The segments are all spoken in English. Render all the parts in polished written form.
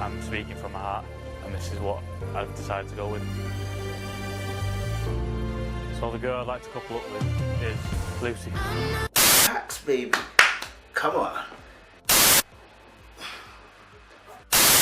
I'm speaking from my heart, and this is what I've decided to go with. So the girl I'd like to couple up with is Lucy. Facts, baby. Come on.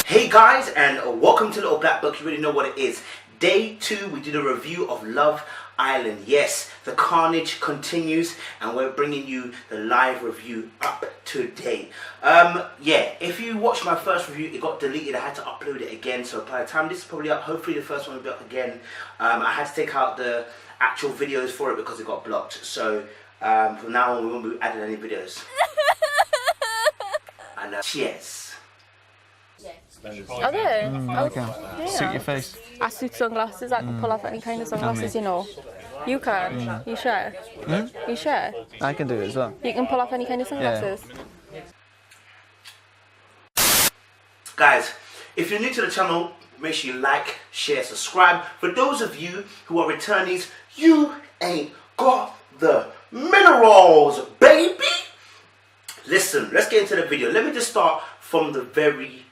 Hey guys, and welcome to Little Black Book. You already know what it is. Day 2, we did a review of Love Island. Yes, the carnage continues, and we're bringing you the live review up to date. Yeah, if you watched my first review, it got deleted. I had to upload it again, so by the time this is probably up, hopefully the first one will be up again. I had to take out the actual videos for it because it got blocked. So from now on, we won't be adding any videos. And cheers. Are they? Okay. Yeah. Suit your face. I suit sunglasses. I can pull off any kind of sunglasses, you know. You can? You sure? You sure? I can do it as well. You can pull off any kind of sunglasses? Guys, if you're new to the channel, make sure you like, share, subscribe. For those of you who are returnees, you ain't got the minerals, baby. Listen, let's get into the video. Let me just start from the very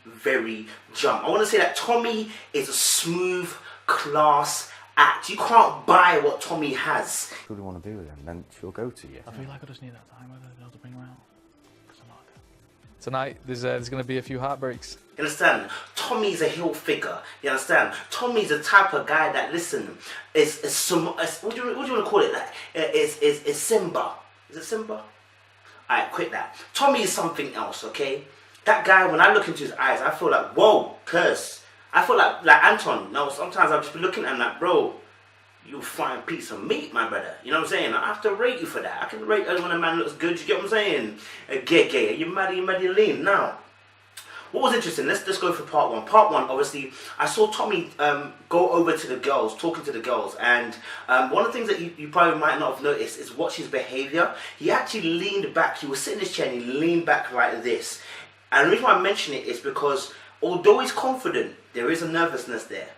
jump. I want to say that Tommy is a smooth, class act. You can't buy what Tommy has. If you really want to be with him, then she'll go to you. I feel like I just need that time with her to bring her out. 'Cause I'm not. Tonight, there's going to be a few heartbreaks. You understand? Tommy's a heel figure. You understand? Tommy's the type of guy that, listen, is some. What do you want to call it? Like, is Simba? Is it Simba? Alright, quit that. Tommy is something else, okay? That guy, when I look into his eyes, I feel like, whoa, curse. I feel like Anton. No, sometimes I'll just be looking at him like, bro, you fine piece of meat, my brother. You know what I'm saying? I have to rate you for that. I can rate when a man looks good. You get what I'm saying? Gay. You mad, you lean. Now, what was interesting, let's just go for part 1. Part 1, obviously, I saw Tommy go over to the girls, talking to the girls, and one of the things that you probably might not have noticed is watch his behavior. He actually leaned back. He was sitting in his chair and he leaned back like this. And the reason why I mention it is because although he's confident, there is a nervousness there.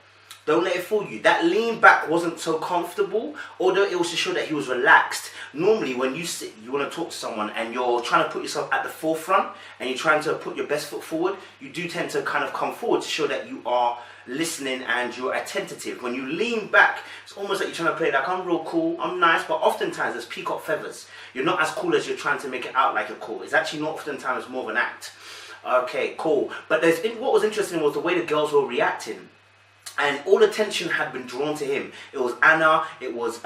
Don't let it fool you. That lean back wasn't so comfortable, although it was to show that he was relaxed. Normally when you sit, you want to talk to someone and you're trying to put yourself at the forefront and you're trying to put your best foot forward, you do tend to kind of come forward to show that you are listening and you're attentive. When you lean back, it's almost like you're trying to play like, I'm real cool, I'm nice, but oftentimes there's peacock feathers. You're not as cool as you're trying to make it out like you're cool. It's actually not oftentimes more of an act. Okay, cool. But what was interesting was the way the girls were reacting. And all attention had been drawn to him. It was Anna, it was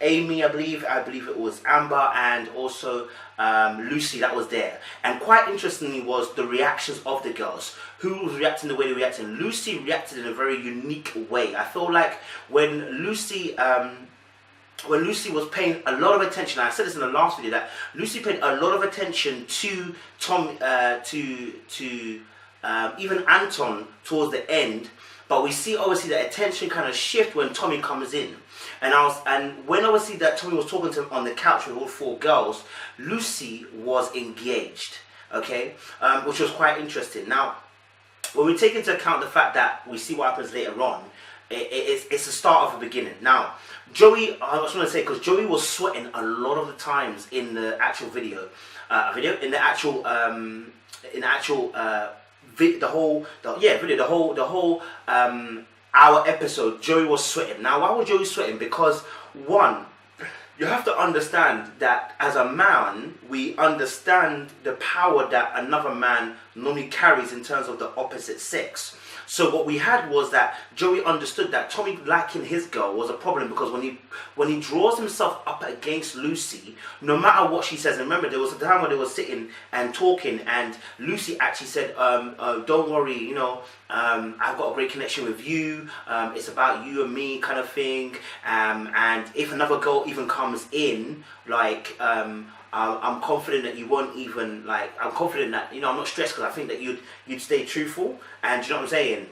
Amy, I believe it was Amber, and also Lucy that was there. And quite interestingly was the reactions of the girls. Who was reacting the way they reacted? Lucy reacted in a very unique way. I feel like when Lucy was paying a lot of attention, I said this in the last video, that Lucy paid a lot of attention to Tom, even Anton towards the end, but we see obviously the attention kind of shift when Tommy comes in. And when obviously that Tommy was talking to him on the couch with all 4 girls, Lucy was engaged, okay, which was quite interesting. Now, when we take into account the fact that we see what happens later on, it's the start of the beginning. Now, Joey, I just want to say, because Joey was sweating a lot of the times in the actual our episode, Joey was sweating. Now, why was Joey sweating? Because one, you have to understand that as a man, we understand the power that another man normally carries in terms of the opposite sex. So what we had was that Joey understood that Tommy liking his girl was a problem, because when he draws himself up against Lucy, no matter what she says, and remember there was a time when they were sitting and talking, and Lucy actually said, don't worry, you know, I've got a great connection with you, it's about you and me kind of thing, and if another girl even comes in, like, I'm confident that you won't even, like, I'm confident that, you know, I'm not stressed because I think that you'd stay truthful, and you know what I'm saying.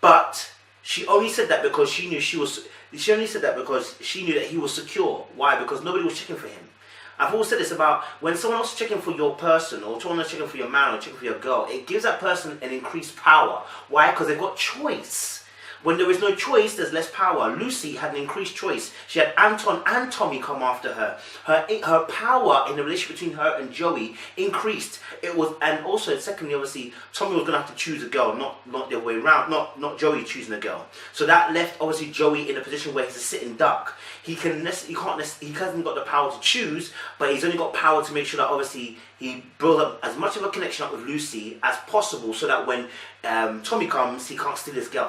But she only said that because she knew she only said that because she knew that he was secure. Why? Because nobody was checking for him. I've always said this about when someone else is checking for your person, or someone else checking for your man, or checking for your girl, it gives that person an increased power. Why? Because they've got choice. When there is no choice, there's less power. Lucie had an increased choice. She had Anton and Tommy come after her. Her power in the relationship between her and Joey increased. It was, and also secondly, obviously, Tommy was gonna have to choose a girl, not the other way around, not Joey choosing a girl. So that left obviously Joey in a position where he's a sitting duck. He hasn't got the power to choose, but he's only got power to make sure that obviously he builds up as much of a connection up with Lucie as possible, so that when Tommy comes, he can't steal his girl.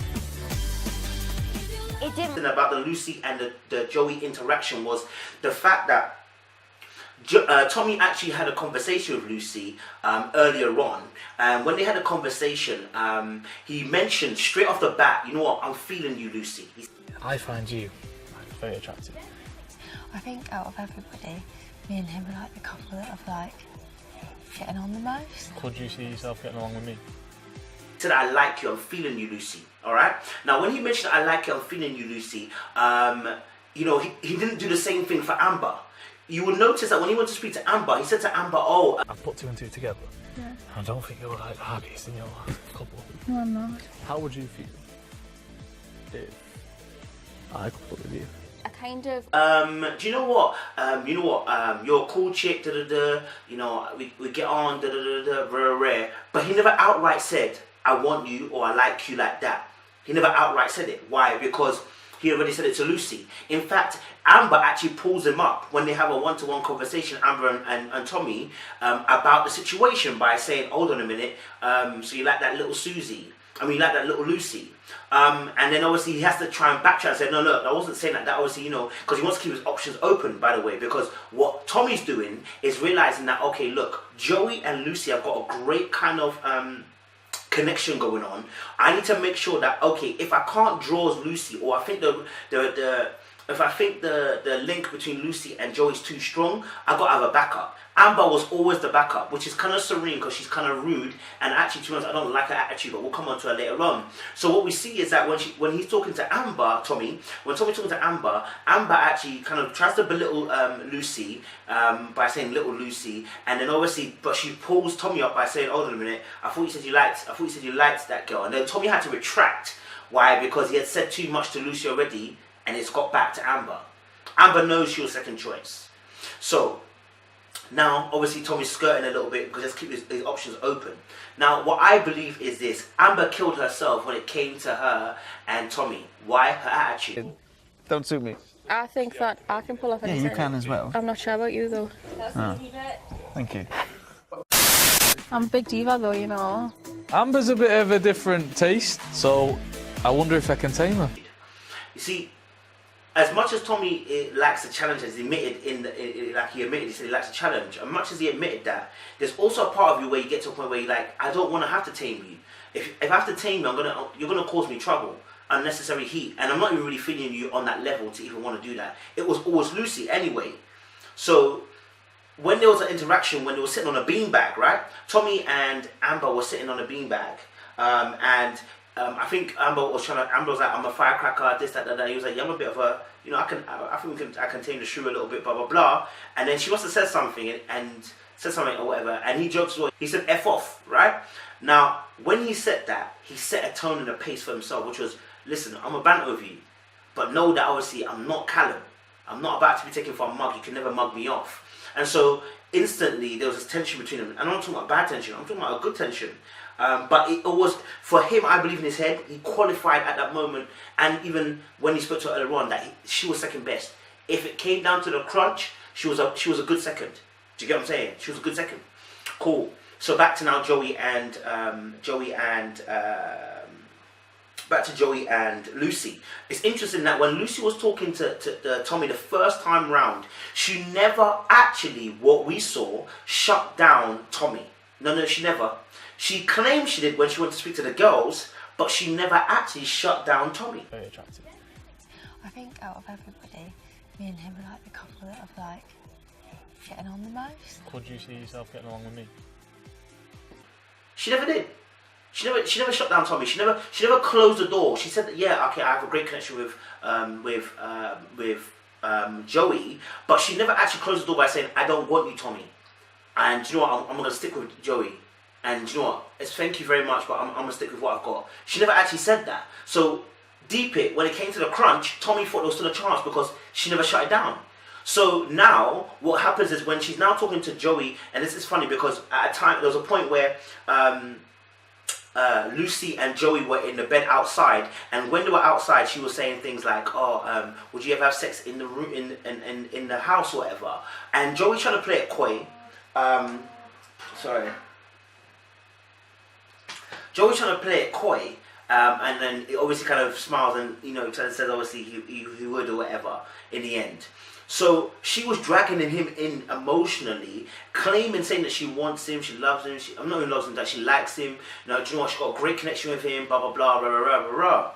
It didn't. About the Lucie and the Joey interaction was the fact that Tommy actually had a conversation with Lucie earlier on, and when they had a conversation, he mentioned straight off the bat, you know what, I'm feeling you, Lucie. I find you very attractive. I think out of everybody, me and him are like the couple that have like getting on the most. Could you see yourself getting along with me? He said, I like you, I'm feeling you, Lucie. Alright? Now when he mentioned I like you, I'm feeling you, Lucie, you know, he didn't do the same thing for Amber. You will notice that when he went to speak to Amber, he said to Amber, oh, I've put two and two together. Yeah. I don't think you're like the happiest in your couple. No, I'm not. How would you feel if I coupled with you? I kind of. do you know what? You're a cool chick, you know, we get on, rare, rare. But he never outright said, I want you or I like you like that. He never outright said it. Why? Because he already said it to Lucie. In fact, Amber actually pulls him up when they have a one-to-one conversation, Amber and Tommy, about the situation by saying, hold on a minute, so you like that little Susie? I mean, you like that little Lucie? And then obviously he has to try and backtrack and say, no, look, I wasn't saying that. That obviously, you know, because he wants to keep his options open, by the way, because what Tommy's doing is realizing that, okay, look, Joey and Lucie have got a great kind of connection going on. I need to make sure that, okay, if I can't draw Lucie, or I think if I think the link between Lucie and Joey is too strong, I got to have a backup. Amber was always the backup, which is kind of serene because she's kind of rude, and actually, to be honest, I don't like her attitude, but we'll come on to her later on. So what we see is that when he's talking to Amber, when Tommy's talking to Amber, Amber actually kind of tries to belittle Lucie by saying little Lucie, and then obviously, but she pulls Tommy up by saying, hold on a minute, I thought you said you liked that girl, and then Tommy had to retract. Why? Because he had said too much to Lucie already, and it's got back to Amber. Amber knows she was second choice. So now, obviously, Tommy's skirting a little bit because let's keep his options open. Now, what I believe is this. Amber killed herself when it came to her and Tommy. Why? Her attitude. Don't suit me. I think that I can pull off Yeah, anything. you can as well. I'm not sure about you though. Oh. Thank you. I'm a big diva though, you know. Amber's a bit of a different taste, so I wonder if I can tame her. You see, as much as Tommy likes a challenge, as he admitted he said he likes a challenge, as much as he admitted that, there's also a part of you where you get to a point where you're like, I don't want to have to tame you. If I have to tame you, you're gonna cause me trouble, unnecessary heat, and I'm not even really feeling you on that level to even want to do that. It was always Lucie anyway. So when there was an interaction, when they were sitting on a beanbag, right? Tommy and Amber were sitting on a beanbag, I think Amber was like, I'm a firecracker, this, that, that. He was like, yeah, I'm a bit of a, you know, I can tame the shrew a little bit, blah, blah, blah. And then she must have said something and said something or whatever. And he jokes, he said, F off, right? Now, when he said that, he set a tone and a pace for himself, which was, listen, I'm a banter with you, but know that obviously I'm not Callum. I'm not about to be taken for a mug. You can never mug me off. And so instantly there was this tension between them. And I'm not talking about bad tension. I'm talking about a good tension. But it was, for him, I believe in his head, he qualified at that moment, and even when he spoke to her earlier on, that she was second best. If it came down to the crunch, she was a good second. Do you get what I'm saying? She was a good second. Cool. So back to now Joey and Lucie. It's interesting that when Lucie was talking to Tommy the first time round, she never actually, what we saw, shut down Tommy. No, she never. She claimed she did when she went to speak to the girls, but she never actually shut down Tommy. Very attractive. I think out of everybody, me and him are like the couple that have like getting on the most. Could you see yourself getting along with me? She never did. She never shut down Tommy. She never closed the door. She said that, yeah, okay, I have a great connection with Joey, but she never actually closed the door by saying, I don't want you, Tommy. And you know what? I'm gonna stick with Joey. And you know what? It's thank you very much, but I'm gonna stick with what I've got. She never actually said that. So deep it, when it came to the crunch, Tommy thought there was still a chance because she never shut it down. So now what happens is when she's now talking to Joey, and this is funny because at a time there was a point where Lucie and Joey were in the bed outside, and when they were outside, she was saying things like, "Oh, would you ever have sex in the room, in the house, or whatever?" And Joey trying to play it coy. Joey trying to play it coy, and then it obviously kind of smiles and says obviously he would or whatever in the end. So she was dragging him in emotionally, claiming, saying that she wants him, she loves him. I'm not even loves him, that she likes him. Do you know what? She got a great connection with him. Blah blah blah blah blah blah blah.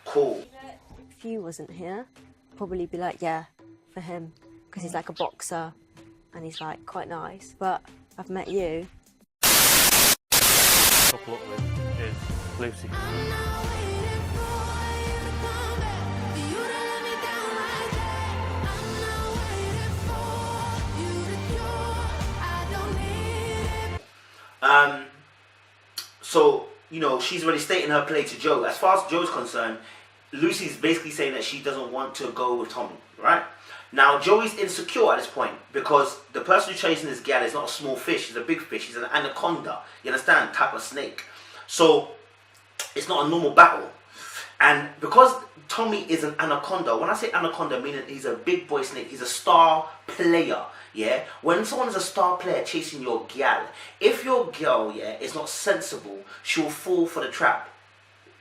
Cool. If you wasn't here, I'd probably be like, yeah, for him, because he's like a boxer, and he's like quite nice. But I've met you. Couple up with is Lucie. So, she's already stating her play to Joe. As far as Joe's concerned, Lucie's basically saying that she doesn't want to go with Tommy, right? Now, Joey's insecure at this point because the person who's chasing this gal is not a small fish, she's a big fish, she's an anaconda, you understand, type of snake. So, it's not a normal battle. And because Tommy is an anaconda, when I say anaconda, meaning he's a big boy snake, he's a star player. Yeah, when someone is a star player chasing your gal, if your girl, is not sensible, she'll fall for the trap.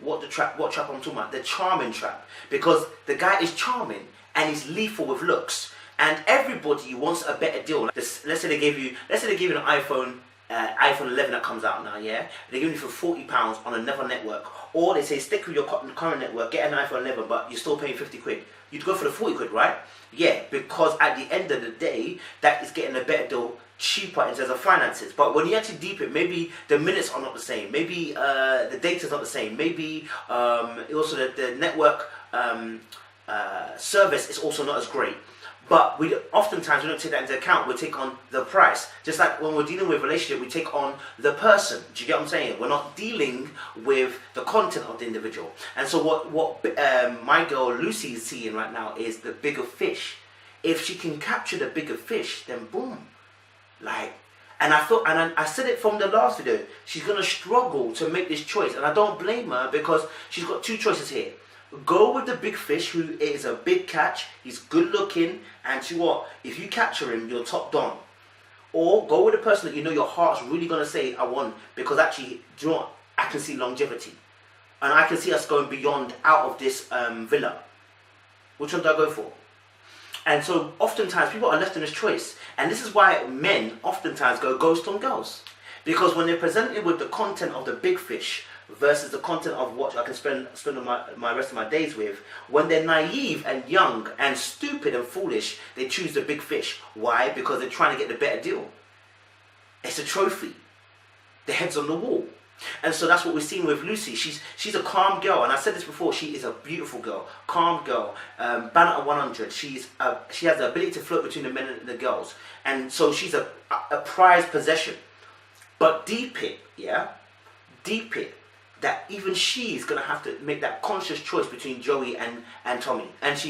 What trap I'm talking about? The charming trap. Because the guy is charming and he's lethal with looks. And everybody wants a better deal. Let's say they give you an iPhone 11 that comes out now, yeah? They give you for £40 on another network. Or they say stick with your current network, get an iPhone 11, but you're still paying 50 quid. You'd go for the 40 quid, right? Yeah, because at the end of the day, that is getting a better deal, cheaper in terms of finances. But when you actually deep it, maybe the minutes are not the same. Maybe the data's not the same. Maybe also the network service is also not as great. But oftentimes we don't take that into account. We take on the price. Just like when we're dealing with a relationship, we take on the person. Do you get what I'm saying? We're not dealing with the content of the individual. And so what my girl Lucie is seeing right now is the bigger fish. If she can capture the bigger fish, then boom. And I said it from the last video, she's going to struggle to make this choice. And I don't blame her because she's got two choices here. Go with the big fish who is a big catch, he's good looking, and if you capture him, you're top don. Or go with the person that your heart's really going to say, I want, because actually, do you know what? I can see longevity. And I can see us going beyond out of this villa. Which one do I go for? And so oftentimes people are left in this choice. And this is why men oftentimes go ghost on girls. Because when they're presented with the content of the big fish versus the content of what I can spend my rest of my days with, when they're naive and young and stupid and foolish, they choose the big fish. Why? Because they're trying to get the better deal. It's a trophy. The head's on the wall. And so that's what we're seeing with Lucie. She's a calm girl, and I said this before. She is a beautiful girl, calm girl, banner at 100. She has the ability to float between the men and the girls, and so she's a prized possession. But deep it, that even she is gonna have to make that conscious choice between Joey and Tommy, and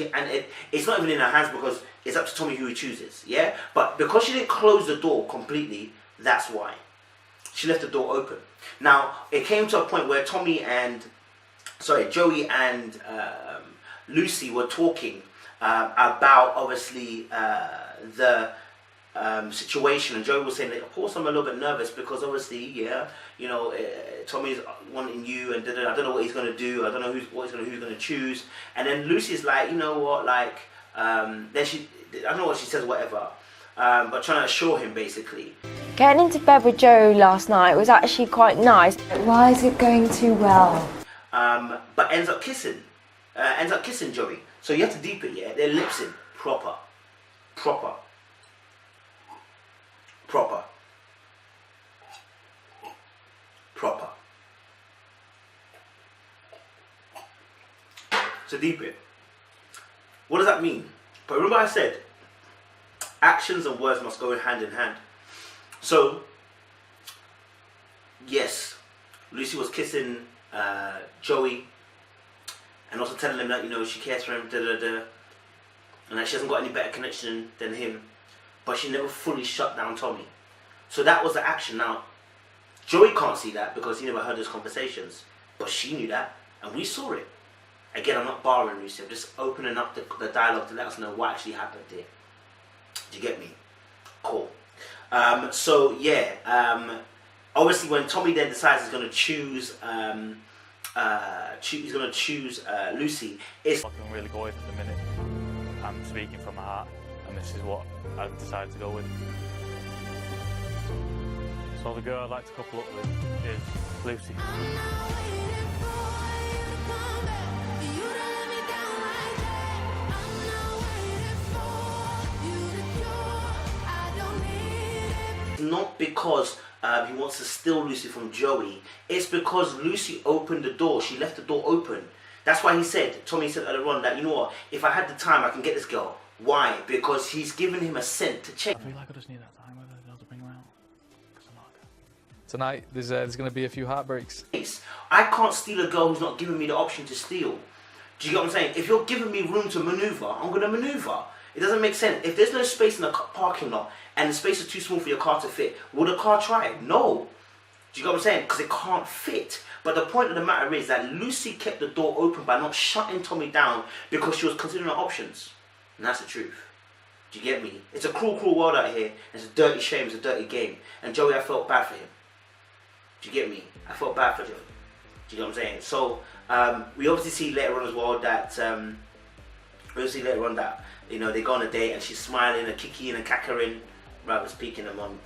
it's not even in her hands because it's up to Tommy who he chooses, yeah. But because she didn't close the door completely, that's why she left the door open. Now it came to a point where Joey and Lucie were talking about obviously the situation, and Joey was saying that of course I'm a little bit nervous because obviously Tommy's wanting you, and I don't know what he's going to do, I don't know who's going to choose. And then Lucie's like, you know what, then I don't know what she says, whatever, but trying to assure him basically. Getting into bed with Joe last night was actually quite nice. Why is it going too well? But ends up kissing Joey. So you have to deep it, yeah? Their lips in proper. So deep it. What does that mean? But remember I said, actions and words must go hand in hand. So, yes, Lucie was kissing Joey, and also telling him that, you know, she cares for him, and that she hasn't got any better connection than him, but she never fully shut down Tommy. So that was the action. Now, Joey can't see that because he never heard those conversations, but she knew that, and we saw it. Again, I'm not barring Lucy, I'm just opening up the dialogue to let us know what actually happened there. Do you get me? Cool. So yeah, obviously when Tommy then decides he's going to choose, Lucy, it's I can really go with at the minute. I'm speaking from my heart, and this is what I've decided to go with. So the girl I'd like to couple up with is Lucy. not because he wants to steal Lucy from Joey. It's because Lucy opened the door. She left the door open. That's why Tommy said earlier on that, you know what, if I had the time, I can get this girl. Why? Because he's given him a scent to check. I feel like I just need that time with her to bring her out. Tonight, there's going to be a few heartbreaks. I can't steal a girl who's not giving me the option to steal. Do you get what I'm saying? If you're giving me room to maneuver, I'm going to maneuver. It doesn't make sense. If there's no space in the parking lot and the space is too small for your car to fit, will the car try it? No. Do you get what I'm saying? Because it can't fit. But the point of the matter is that Lucy kept the door open by not shutting Tommy down because she was considering her options. And that's the truth. Do you get me? It's a cruel, cruel world out here. It's a dirty shame. It's a dirty game. And Joey, I felt bad for him. Do you get me? I felt bad for Joey. Do you get what I'm saying? So we obviously see later on as well that you know, they go on a date and she's smiling and kicking and cackering, rather speaking them on.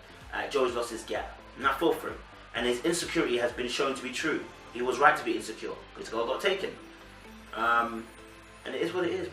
Joey's lost his gap, and I feel for him. And his insecurity has been shown to be true. He was right to be insecure. His girl got taken, and it is what it is.